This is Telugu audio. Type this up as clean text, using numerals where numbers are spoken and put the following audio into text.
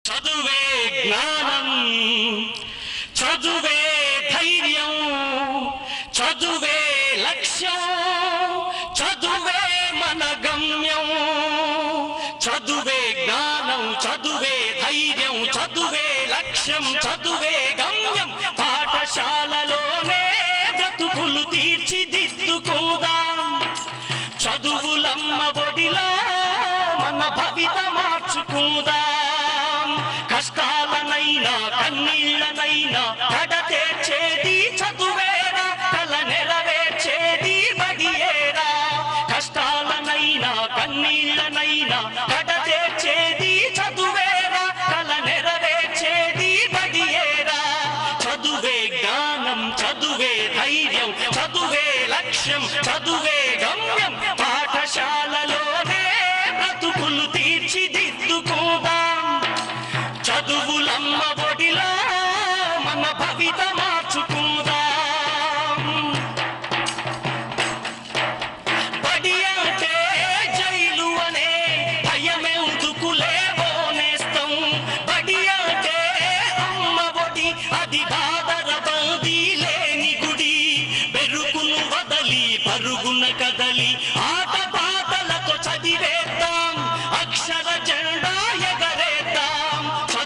చదువే జ్ఞానం, చదువే ధైర్యం, చదువే లక్ష్యం, చదువే మన గమ్యం. చదువే జ్ఞానం, చదువే ధైర్యం, చదువే లక్ష్యం, చదువే గమ్యం. పాఠశాలలోనే బ్రతుకులు తీర్చిదిద్దుకుందాం. చదువులమ్మ ఒడిలో మన భవిత మార్చుకుందాం. కష్టాలనైనా కన్నీళ్ళనైనా కడతేర్చేది చదువేరా, కల నెరవేర్చేది బడియేరా. కష్టాలనైనా కన్నీళ్ళనైనా కడతేర్చేది చదువేరా, కల నెరవేర్చేది బడియేరా. చదువే జ్ఞానం, చదువే ధైర్యం, చదువే లక్ష్యం, చదువే గమ్యం. పాఠశాలలోనే బ్రతుకులు తీర్చిదిద్దుకుందాం. చదువులమ్మ ఒడిలో మన భవిత మార్చుకుందాం. బడి అంటే జైలు అనే భయమెందుకులే ఓనేస్తాం. బడి అంటే అమ్మ ఒడి, అది బాదర బందీ లేని గుడి. బెరుకును వదలి పరుగున కదలి ఆట